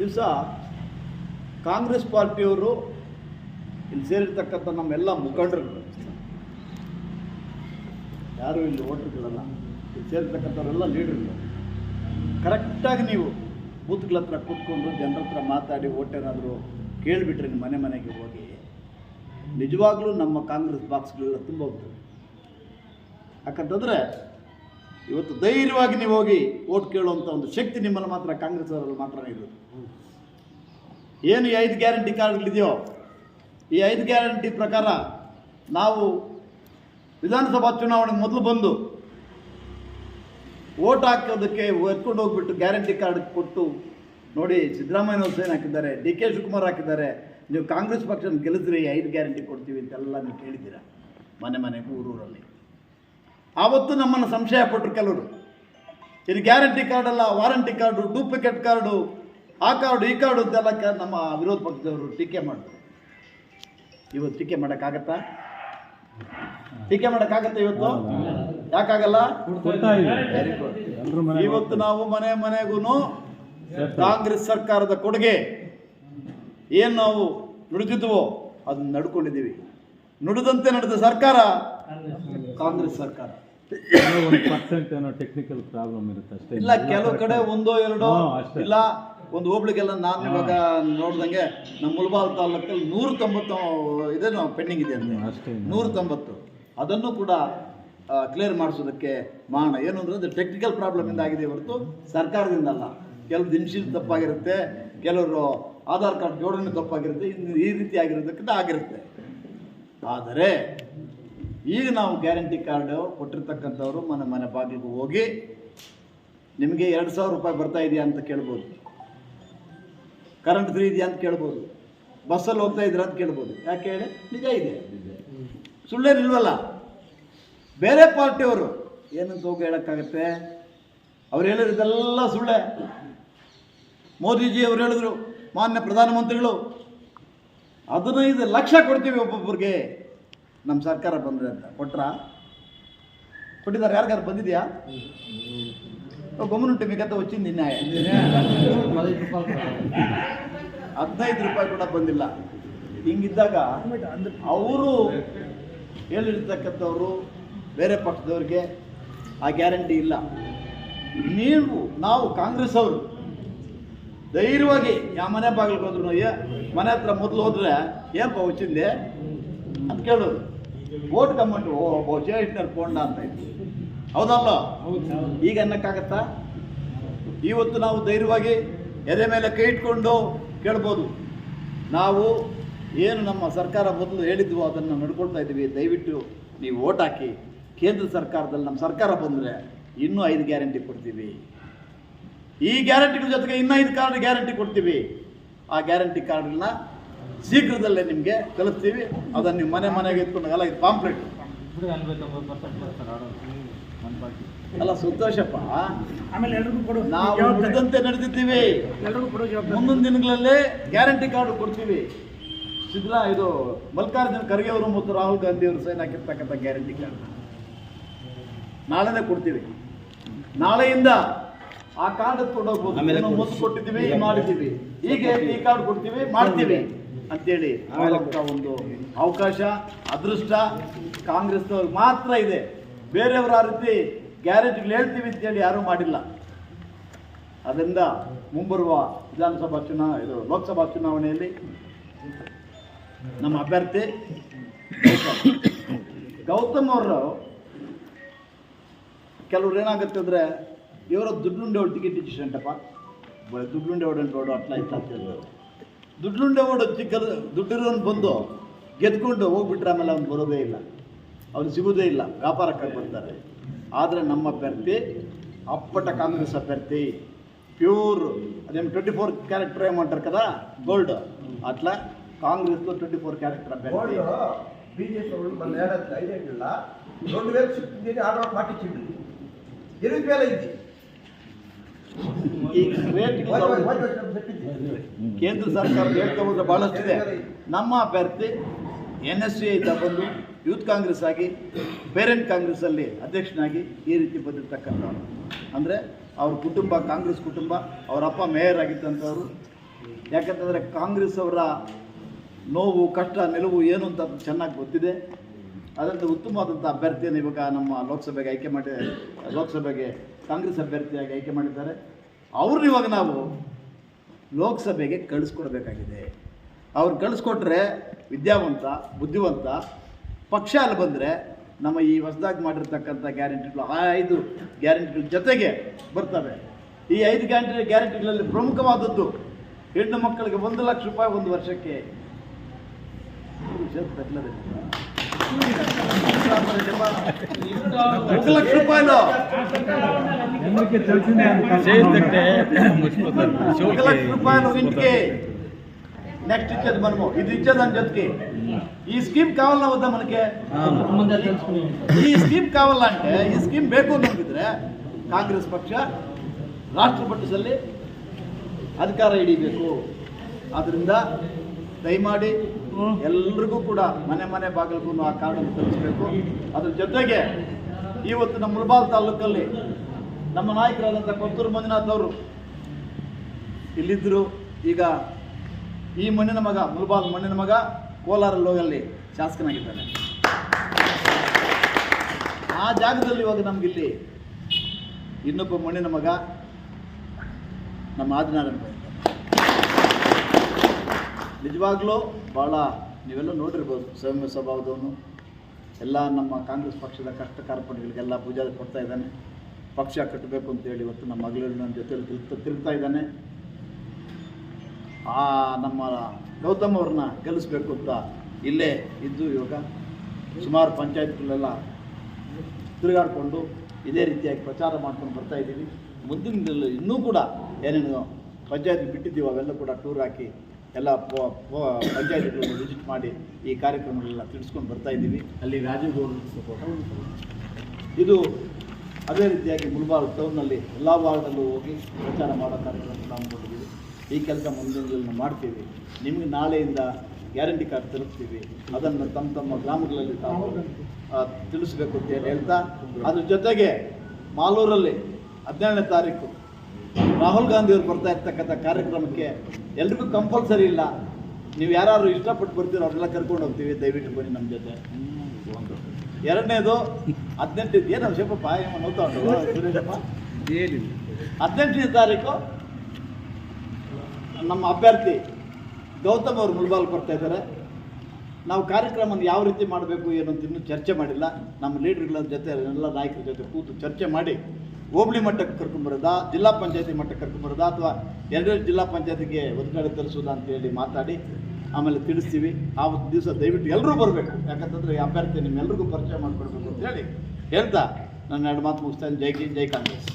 ದಿವಸ ಕಾಂಗ್ರೆಸ್ ಪಾರ್ಟಿಯವರು ಇಲ್ಲಿ ಸೇರಿರ್ತಕ್ಕಂಥ ನಮ್ಮೆಲ್ಲ ಮುಖಂಡರು, ಯಾರು ಇಲ್ಲಿ ವೋಟರ್ಗಳಲ್ಲ, ಇಲ್ಲಿ ಸೇರಿರ್ತಕ್ಕಂಥವರೆಲ್ಲ ಲೀಡರ್ಗಳು, ಕರೆಕ್ಟಾಗಿ ನೀವು ಬೂತ್ಗಳ ಹತ್ರ ಕೂತ್ಕೊಂಡು ಜನರ ಹತ್ರ ಮಾತಾಡಿ ಓಟ್ ಏನಾದರೂ ಕೇಳಿಬಿಟ್ರೆ ನಿಮ್ಮ ಮನೆ ಮನೆಗೆ ಹೋಗಿ ನಿಜವಾಗ್ಲೂ ನಮ್ಮ ಕಾಂಗ್ರೆಸ್ ಬಾಕ್ಸ್ಗಳೆಲ್ಲ ತುಂಬ ಹೋಗ್ತವೆ. ಯಾಕಂತಂದರೆ ಇವತ್ತು ಧೈರ್ಯವಾಗಿ ನೀವು ಹೋಗಿ ಓಟ್ ಕೇಳುವಂಥ ಒಂದು ಶಕ್ತಿ ನಿಮ್ಮಲ್ಲಿ ಮಾತ್ರ ಕಾಂಗ್ರೆಸ್ ಅವರಲ್ಲಿ ಮಾತ್ರ ಇರೋದು. ಏನು ಈ 5 ಗ್ಯಾರಂಟಿ ಕಾರ್ಡ್ಗಳಿದೆಯೋ, ಈ 5 ಗ್ಯಾರಂಟಿ ಪ್ರಕಾರ ನಾವು ವಿಧಾನಸಭಾ ಚುನಾವಣೆಗೆ ಮೊದಲು ಬಂದು ಓಟ್ ಹಾಕೋದಕ್ಕೆ ಎತ್ಕೊಂಡು ಹೋಗ್ಬಿಟ್ಟು ಗ್ಯಾರಂಟಿ ಕಾರ್ಡ್ ಕೊಟ್ಟು ನೋಡಿ, ಸಿದ್ದರಾಮಯ್ಯನವರು ಸೈನ್ ಹಾಕಿದ್ದಾರೆ, ಡಿ ಕೆ ಶಿವಕುಮಾರ್ ಹಾಕಿದ್ದಾರೆ, ನೀವು ಕಾಂಗ್ರೆಸ್ ಪಕ್ಷನ ಗೆಲ್ಲಿದ್ರೆ 5 ಗ್ಯಾರಂಟಿ ಕೊಡ್ತೀವಿ ಅಂತೆಲ್ಲ ನೀವು ಕೇಳಿದ್ದೀರಾ ಮನೆ ಮನೆಗೆ ಊರೂರಲ್ಲಿ. ಆವತ್ತು ನಮ್ಮನ್ನು ಸಂಶಯ ಪಟ್ಟರು ಕೆಲವರು, ಇದು ಗ್ಯಾರಂಟಿ ಕಾರ್ಡಲ್ಲ, ವಾರಂಟಿ ಕಾರ್ಡು, ಡೂಪ್ಲಿಕೇಟ್ ಕಾರ್ಡು, ಆ ಕಾರ್ಡು ಈ ಕಾರ್ಡು ಅಂತೆಲ್ಲ ನಮ್ಮ ವಿರೋಧ ಪಕ್ಷದವರು ಟೀಕೆ ಮಾಡಿದ್ರು. ಇವತ್ತು ಟೀಕೆ ಮಾಡೋಕ್ಕಾಗತ್ತಾ? ಟೀಕೆ ಮಾಡೋಕ್ಕಾಗತ್ತೆ ಇವತ್ತು? ಯಾಕಾಗಲ್ಲ? ಇವತ್ತು ನಾವು ಮನೆ ಮನೆಗೂ ಕಾಂಗ್ರೆಸ್ ಸರ್ಕಾರದ ಕೊಡುಗೆ ಏನು ನಾವು ನುಡಿದಿದ್ವೋ ಅದನ್ನ ನಡ್ಕೊಂಡಿದ್ದೀವಿ. ನುಡಿದಂತೆ ನಡೆದ ಸರ್ಕಾರ ಕಾಂಗ್ರೆಸ್ ಸರ್ಕಾರ. ಟೆಕ್ನಿಕಲ್ ಪ್ರಾಬ್ಲಮ್ ಇರುತ್ತೆ ಅಷ್ಟೇ. ಇಲ್ಲ, ಕೆಲವು ಕಡೆ 1-2 ಇಲ್ಲ, ಒಂದು ಹೋಬ್ಳಿಗೆಲ್ಲ ನಾನು ಇವಾಗ ನೋಡ್ದಂಗೆ ನಮ್ಮ ಮುಳಬಾಲ್ ತಾಲೂಕಲ್ಲಿ 190 ಇದೆ ಪೆಂಡಿಂಗ್ ಇದೆ ಅಂತ, ಅಷ್ಟೇ 190. ಅದನ್ನು ಕೂಡ ಕ್ಲಿಯರ್ ಮಾಡಿಸೋದಕ್ಕೆ ಮಾಡೋಣ. ಏನು ಅಂದರೆ ಅದು ಟೆಕ್ನಿಕಲ್ ಪ್ರಾಬ್ಲಮಿಂದ ಆಗಿದೆ ಹೊರತು ಸರ್ಕಾರದಿಂದ ಅಲ್ಲ. ಕೆಲವು ದಿನಶೀಲ ತಪ್ಪಾಗಿರುತ್ತೆ, ಕೆಲವರು ಆಧಾರ್ ಕಾರ್ಡ್ ಜೋಡಣೆ ತಪ್ಪಾಗಿರುತ್ತೆ, ಈ ರೀತಿ ಆಗಿರೋದಕ್ಕಿಂತ ಆಗಿರುತ್ತೆ. ಆದರೆ ಈಗ ನಾವು ಗ್ಯಾರಂಟಿ ಕಾರ್ಡು ಕೊಟ್ಟಿರ್ತಕ್ಕಂಥವ್ರು ಮನೆ ಮನೆ ಬಾಗಿಲಿಗೆ ಹೋಗಿ ನಿಮಗೆ 2,000 ರೂಪಾಯಿ ಬರ್ತಾ ಇದೆಯಾ ಅಂತ ಕೇಳ್ಬೋದು, ಕರೆಂಟ್ ಫ್ರೀ ಇದೆಯಾ ಅಂತ ಕೇಳ್ಬೋದು, ಬಸ್ಸಲ್ಲಿ ಹೋಗ್ತಾ ಇದ್ದೀರಾ ಅಂತ ಕೇಳ್ಬೋದು. ಯಾಕೆ ಹೇಳಿ? ನಿಜ ಇದೆ, ಸುಳ್ಳೇನಿಲ್ವಲ್ಲ. ಬೇರೆ ಪಾರ್ಟಿಯವರು ಏನಂತ ಹೋಗಿ ಹೇಳೋಕ್ಕಾಗತ್ತೆ? ಅವ್ರು ಹೇಳಿರೋದೆಲ್ಲ ಸುಳ್ಳೆ. ಮೋದಿಜಿ ಅವರು ಹೇಳಿದ್ರು, ಮಾನ್ಯ ಪ್ರಧಾನಮಂತ್ರಿಗಳು 15 ಲಕ್ಷ ಕೊಡ್ತೀವಿ ಒಬ್ಬೊಬ್ಬರಿಗೆ ನಮ್ಮ ಸರ್ಕಾರ ಬಂದರೆ ಅಂತ. ಕೊಟ್ಟಿದ್ದಾರೆ? ಯಾರಿಗಾರು ಬಂದಿದೆಯಾ? ಗಮನುಂಟು ಮಿಗತ್ತ వచ్చింది ನ್ಯಾಯ 15 ರೂಪಾಯಿ ಕೂಡ ಬಂದಿಲ್ಲ. ಹಿಂಗಿದ್ದಾಗ ಅವರು ಹೇಳಿರ್ತಕ್ಕಂಥವ್ರು ಬೇರೆ ಪಕ್ಷದವ್ರಿಗೆ ಆ ಗ್ಯಾರಂಟಿ ಇಲ್ಲ. ನಾವು ಕಾಂಗ್ರೆಸ್ ಅವರು ಧೈರ್ಯವಾಗಿ ಯಾವ ಮನೆ ಬಾಗಿಲಿಗೆ ಹೋದ್ರು, ಮನೆ ಹತ್ರ ಮೊದಲು ಹೋದ್ರೆ ಏನಪ್ಪ వచ్చింది ಅಂತ ಕೇಳೋದು. ಓಟ್ ಕಮ್ಮಂಟು ಬಹುಶೇಷನರ್ ಪೋಂಡ ಅಂತ ಇತ್ತು, ಹೌದಲ್ಲ? ಈಗ ಅನ್ನಕ್ಕಾಗತ್ತಾ? ಇವತ್ತು ನಾವು ಧೈರ್ಯವಾಗಿ ಎದೆ ಮೇಲೆ ಕೈ ಇಟ್ಕೊಂಡು ಕೇಳ್ಬೋದು. ನಾವು ಏನು ನಮ್ಮ ಸರ್ಕಾರ ಮೊದಲು ಹೇಳಿದ್ವೋ ಅದನ್ನು ನಡ್ಕೊಳ್ತಾ ಇದ್ದೀವಿ. ದಯವಿಟ್ಟು ನೀವು ಓಟ್ ಹಾಕಿ. ಕೇಂದ್ರ ಸರ್ಕಾರದಲ್ಲಿ ನಮ್ಮ ಸರ್ಕಾರ ಬಂದರೆ ಇನ್ನೂ 5 ಗ್ಯಾರಂಟಿ ಕೊಡ್ತೀವಿ. ಈ ಗ್ಯಾರಂಟಿಗಳ ಜೊತೆಗೆ ಇನ್ನೂ 5 ಕಾರ್ಡ್ ಗ್ಯಾರಂಟಿ ಕೊಡ್ತೀವಿ. ಆ ಗ್ಯಾರಂಟಿ ಕಾರ್ಡ್ಗಳನ್ನ ಶೀಘ್ರದಲ್ಲೇ ನಿಮಗೆ ತಲುಪ್ತೀವಿ. ಅದನ್ನು ನೀವು ಮನೆ ಮನೆಗೆ ಎತ್ಕೊಂಡಾಗಲ್ಲ, ಇದು ಪಾಂಪ್ಲೆಟ್ ಅಲ್ಲ. ಸಂತೋಷಪ್ಪ, ನಾವು ನುಡಿದಂತೆ ನಡೆದಿದ್ದೀವಿ. ಮುಂದಿನ ದಿನಗಳಲ್ಲಿ ಗ್ಯಾರಂಟಿ ಕಾರ್ಡ್ ಕೊಡ್ತೀವಿ. ಇದು ಮಲ್ಲಿಕಾರ್ಜುನ ಖರ್ಗೆ ಅವರು ಮತ್ತು ರಾಹುಲ್ ಗಾಂಧಿ ಅವರು ಸೈನ್ ಹಾಕಿರ್ತಕ್ಕಂಥ ಗ್ಯಾರಂಟಿ ಕಾರ್ಡ್ ನಾಳೆನೇ ಕೊಡ್ತೀವಿ. ನಾಳೆಯಿಂದ ಆ ಕಾರ್ಡ್ ಎತ್ಕೊಂಡೋಗ್ಬೋದು. ಮೊದಲು ಕೊಟ್ಟಿದ್ದೀವಿ, ಮಾಡಿದ್ದೀವಿ, ಹೀಗೆ ಈ ಕಾರ್ಡ್ ಕೊಡ್ತೀವಿ, ಮಾಡ್ತೀವಿ ಅಂತೇಳಿ ಮಾಡೋಕ್ಕೆ ಒಂದು ಅವಕಾಶ, ಅದೃಷ್ಟ ಕಾಂಗ್ರೆಸ್ನವ್ರಿಗೆ ಮಾತ್ರ ಇದೆ. ಬೇರೆಯವರು ಆ ರೀತಿ ಗ್ಯಾರಂಟಿಗಳು ಹೇಳ್ತೀವಿ ಅಂತೇಳಿ ಯಾರೂ ಮಾಡಿಲ್ಲ. ಅದರಿಂದ ಮುಂಬರುವ ವಿಧಾನಸಭಾ ಲೋಕಸಭಾ ಚುನಾವಣೆಯಲ್ಲಿ ನಮ್ಮ ಅಭ್ಯರ್ಥಿ ಗೌತಮ್ ಅವರು ಕೆಲವ್ರು ಏನಾಗುತ್ತೆ ಅಂದರೆ, ಇವರ ದುಡ್ಡುಂಡೆ ಓಡು ಟಿಕೆಟ್ ಇಚ್ಚಿಸಂಟಪ್ಪ, ದುಡ್ಡುಂಡೆ ಓಡೋಡು ಅಟ್ಲ ಇತ್ತ ಅಂತ ಹೇಳಿದ್ರು. ದುಡ್ಡುಂಡೆ ಓಡೋ ದುಡ್ಡಿರೋನು ಬಂದು ಗೆದ್ಕೊಂಡು ಹೋಗ್ಬಿಟ್ರೆ ಆಮೇಲೆ ಅವ್ನು ಬರೋದೇ ಇಲ್ಲ, ಅವ್ನು ಸಿಗೋದೇ ಇಲ್ಲ, ವ್ಯಾಪಾರಕ್ಕಾಗಿ ಬರ್ತಾರೆ. ಆದರೆ ನಮ್ಮ ಅಭ್ಯರ್ಥಿ ಅಪ್ಪಟ ಕಾಂಗ್ರೆಸ್ అభ్యర్థి, ప్యూర్ అదేం 24 క్యారెక్టర్ ఏమంటారు కదా, గోల్డ్ అట్లా కాంగ్రెస్లో 24 క్యారెక్టర్ అభ్యర్థి. బీజేపీ వాళ్ళు మన ఏడాది 5 ఏళ్ళ 2000 చెప్పింది ఆర్డర్ పాటించింది, 2000 అయింది. ಈ ರೇಟ್ ಕೇಂದ್ರ ಸರ್ಕಾರ ಹೇಳ್ತಾ ಹೋದ್ರೆ ಭಾಳಷ್ಟಿದೆ. ನಮ್ಮ ಅಭ್ಯರ್ಥಿ NSC ಬಂದು ಯೂತ್ ಕಾಂಗ್ರೆಸ್ ಆಗಿ ಪೇರೆಂಟ್ ಕಾಂಗ್ರೆಸ್ಸಲ್ಲಿ ಅಧ್ಯಕ್ಷನಾಗಿ ಈ ರೀತಿ ಬಂದಿರ್ತಕ್ಕಂಥವ್ರು. ಅಂದರೆ ಅವ್ರ ಕುಟುಂಬ ಕಾಂಗ್ರೆಸ್ ಕುಟುಂಬ, ಅವರ ಅಪ್ಪ ಮೇಯರ್ ಆಗಿದ್ದಂಥವ್ರು, ಯಾಕಂತಂದರೆ ಕಾಂಗ್ರೆಸ್ ಅವರ ನೋವು ಕಷ್ಟ ನಿಲುವು ಏನು ಅಂತ ಚೆನ್ನಾಗಿ ಗೊತ್ತಿದೆ. ಅದರಿಂದ ಉತ್ತಮವಾದಂಥ ಅಭ್ಯರ್ಥಿಯನ್ನು ಇವಾಗ ನಮ್ಮ ಲೋಕಸಭೆಗೆ ಆಯ್ಕೆ ಮಾಡಿ ಲೋಕಸಭೆಗೆ ಕಾಂಗ್ರೆಸ್ ಅಭ್ಯರ್ಥಿಯಾಗಿ ಆಯ್ಕೆ ಮಾಡಿದ್ದಾರೆ. ಅವ್ರನ್ನ ಇವಾಗ ನಾವು ಲೋಕಸಭೆಗೆ ಕಳಿಸ್ಕೊಡ್ಬೇಕಾಗಿದೆ. ಅವ್ರು ಕಳಿಸ್ಕೊಟ್ರೆ ವಿದ್ಯಾವಂತ ಬುದ್ಧಿವಂತ ಪಕ್ಷ ಅಲ್ಲಿ ಬಂದರೆ ನಮ್ಮ ಈ ಹೊಸದಾಗಿ ಮಾಡಿರ್ತಕ್ಕಂಥ ಗ್ಯಾರಂಟಿಗಳು 5 ಗ್ಯಾರಂಟಿಗಳ ಜೊತೆಗೆ ಬರ್ತವೆ. ಈ 5 ಗ್ಯಾರಂಟಿಗಳಲ್ಲಿ ಪ್ರಮುಖವಾದದ್ದು ಹೆಣ್ಣು ಮಕ್ಕಳಿಗೆ 1 ಲಕ್ಷ ರೂಪಾಯಿ 1 ವರ್ಷಕ್ಕೆ. 1 లక్ష రూపాయలు 1 లక్ష రూపాయలు ఇంటికి నెక్స్ట్ ఇచ్చేది మనము ఇది ఇచ్చేదాని జೊತೆಗೆ ఈ స్కీమ్ కావాలన్నా వద్దా మనకి? ఈ స్కీమ్ కావాలంటే ఈ స్కీమ్ ಬೇಕು ಅನ್ನೋದಿದ್ರೆ ಕಾಂಗ್ರೆಸ್ ಪಕ್ಷ ರಾಷ್ಟ್ರ ಮಟ್ಟದಲ್ಲಿ ಅಧಿಕಾರ ಹಿಡಿಬೇಕು. ಆದ್ದರಿಂದ ದಯಮಾಡಿ ಎಲ್ರಿಗೂ ಕೂಡ ಮನೆ ಬಾಗಿಲಿಗೂ ಆ ಕಾರ್ಡನ್ನು ತಲುಪಿಸಬೇಕು. ಅದ್ರ ಜೊತೆಗೆ ಇವತ್ತು ನಮ್ಮ ಮುಳಬಾಲ್ ತಾಲೂಕಲ್ಲಿ ನಮ್ಮ ನಾಯಕರಾದಂಥ ಕೊತ್ತೂರು ಮಂಜುನಾಥ್ ಅವರು ಇಲ್ಲಿದ್ದರು. ಈಗ ಈ ಮಣ್ಣಿನ ಮಗ ಮುಳಬಾಲ್ ಮಣ್ಣಿನ ಮಗ ಕೋಲಾರ ಲೋಗಲ್ಲಿ ಶಾಸಕನಾಗಿದ್ದಾನೆ. ಆ ಜಾಗದಲ್ಲಿ ಇವಾಗ ನಮಗಿಲ್ಲಿ ಇನ್ನೊಬ್ಬ ಮಣ್ಣಿನ ಮಗ ನಮ್ಮ ಆದಿನಾರಾಯಣ ಭಾಯಿ. ನಿಜವಾಗ್ಲೂ ಭಾಳ ನೀವೆಲ್ಲ ನೋಡಿರ್ಬೋದು, ಸೌಮ್ಯ ಸ್ವಭಾವದವನು. ಎಲ್ಲ ನಮ್ಮ ಕಾಂಗ್ರೆಸ್ ಪಕ್ಷದ ಕಷ್ಟ ಕಾರ್ಪಣ್ಯಗಳಿಗೆಲ್ಲ ಪೂಜೆ ಕೊಡ್ತಾ ಇದ್ದಾನೆ. ಪಕ್ಷ ಕಟ್ಟಬೇಕು ಅಂತೇಳಿ ಇವತ್ತು ನಮ್ಮ ಮಗಳು ನನ್ನ ಜೊತೆಲಿ ತಿರುಗ್ತಾ ಇದ್ದಾನೆ. ನಮ್ಮ ಗೌತಮ್ ಅವ್ರನ್ನ ಗೆಲ್ಲಿಸ್ಬೇಕು ಅಂತ ಇಲ್ಲೇ ಇದ್ದು ಇವಾಗ ಸುಮಾರು ಪಂಚಾಯತ್ಗಳೆಲ್ಲ ತಿರುಗಾಡಿಕೊಂಡು ಇದೇ ರೀತಿಯಾಗಿ ಪ್ರಚಾರ ಮಾಡ್ಕೊಂಡು ಬರ್ತಾ ಇದ್ದೀವಿ. ಮುಂದಿನ ದಿನದಲ್ಲಿ ಇನ್ನೂ ಕೂಡ ಏನೇನು ಪಂಚಾಯತ್ ಬಿಟ್ಟಿದ್ದೀವಿ ಅವೆಲ್ಲ ಕೂಡ ಟೂರ್ ಹಾಕಿ ಎಲ್ಲ ಪಂಚಾಯತ್ಗಳನ್ನು ವಿಸಿಟ್ ಮಾಡಿ ಈ ಕಾರ್ಯಕ್ರಮಗಳೆಲ್ಲ ತಿಳಿಸ್ಕೊಂಡು ಬರ್ತಾ ಇದ್ದೀವಿ. ಅಲ್ಲಿ ರಾಜಗೌಡರು ಸಪೋರ್ಟ್ ಇದು ಅದೇ ರೀತಿಯಾಗಿ ಮುಳಬಾಲ್ ಟೌನ್ನಲ್ಲಿ ಎಲ್ಲ ವಾರ್ಡಲ್ಲೂ ಹೋಗಿ ಪ್ರಚಾರ ಮಾಡೋ ಕಾರ್ಯಕ್ರಮ ಹಮ್ಮಿಕೊಂಡಿದ್ದೀವಿ. ಈ ಕೆಲಸ ಮುಂದಿನ ದಿನ ಮಾಡ್ತೀವಿ. ನಿಮಗೆ ನಾಳೆಯಿಂದ ಗ್ಯಾರಂಟಿ ಕಾರ್ಡ್ ತಲುಪ್ತೀವಿ. ಅದನ್ನು ತಮ್ಮ ಗ್ರಾಮಗಳಲ್ಲಿ ತಾವು ತಿಳಿಸ್ಬೇಕು ಅಂತ ಹೇಳ್ತಾ, ಅದ್ರ ಜೊತೆಗೆ ಮಾಲೂರಲ್ಲಿ 17ನೇ ತಾರೀಕು ರಾಹುಲ್ ಗಾಂಧಿ ಅವರು ಬರ್ತಾ ಇರ್ತಕ್ಕಂಥ ಕಾರ್ಯಕ್ರಮಕ್ಕೆ ಎಲ್ರಿಗೂ ಕಂಪಲ್ಸರಿ ಇಲ್ಲ, ನೀವು ಯಾರು ಇಷ್ಟಪಟ್ಟು ಬರ್ತೀರೋ ಅವರೆಲ್ಲ ಕರ್ಕೊಂಡು ಹೋಗ್ತೀವಿ. ದಯವಿಟ್ಟು ಬನ್ನಿ ನಮ್ಮ ಜೊತೆ. ಎರಡನೇದು 18 ಏನು ಶಿವಪ್ಪ ನೋಡ್ತಾ ಉಂಟು ಸುರೇಶಪ್ಪ, 18ನೇ ತಾರೀಕು ನಮ್ಮ ಅಭ್ಯರ್ಥಿ ಗೌತಮ್ ಅವರು ಮುಳಬಾಲ್ ಬರ್ತಾ ಇದ್ದಾರೆ. ನಾವು ಕಾರ್ಯಕ್ರಮವನ್ನು ಯಾವ ರೀತಿ ಮಾಡಬೇಕು ಏನು ಅಂತ ಇನ್ನೂ ಚರ್ಚೆ ಮಾಡಿಲ್ಲ. ನಮ್ಮ ಲೀಡರ್ಗಳ ಜೊತೆ ಎಲ್ಲ ನಾಯಕರ ಜೊತೆ ಕೂತು ಚರ್ಚೆ ಮಾಡಿ ಹೋಬಳಿ ಮಟ್ಟಕ್ಕೆ ಕರ್ಕೊಂಬರೋದಾ, ಜಿಲ್ಲಾ ಪಂಚಾಯತಿ ಮಟ್ಟಕ್ಕೆ ಕರ್ಕೊಂಬರೋದಾ, ಅಥವಾ 2 ಜಿಲ್ಲಾ ಪಂಚಾಯತಿಗೆ ಒಂದು ಕಡೆ ತರಿಸೋದಾ ಅಂತೇಳಿ ಮಾತಾಡಿ ಆಮೇಲೆ ತಿಳಿಸ್ತೀವಿ. ಆವತ್ತು ದಿವಸ ದಯವಿಟ್ಟು ಎಲ್ಲರೂ ಬರಬೇಕು. ಯಾಕಂತಂದರೆ ಈ ಅಭ್ಯರ್ಥಿ ನಿಮ್ಮೆಲ್ಲರಿಗೂ ಪರಿಚಯ ಮಾಡಿಕೊಡ್ಬೇಕು ಅಂತೇಳಿ ಹೇಳ್ತಾ ನನ್ನ 2 ಮಾತು ಮುಗಿಸ್ತಾ ಇದ್ದೀನಿ. ಜೈ ಕಾಂಗ್ರೆಸ್.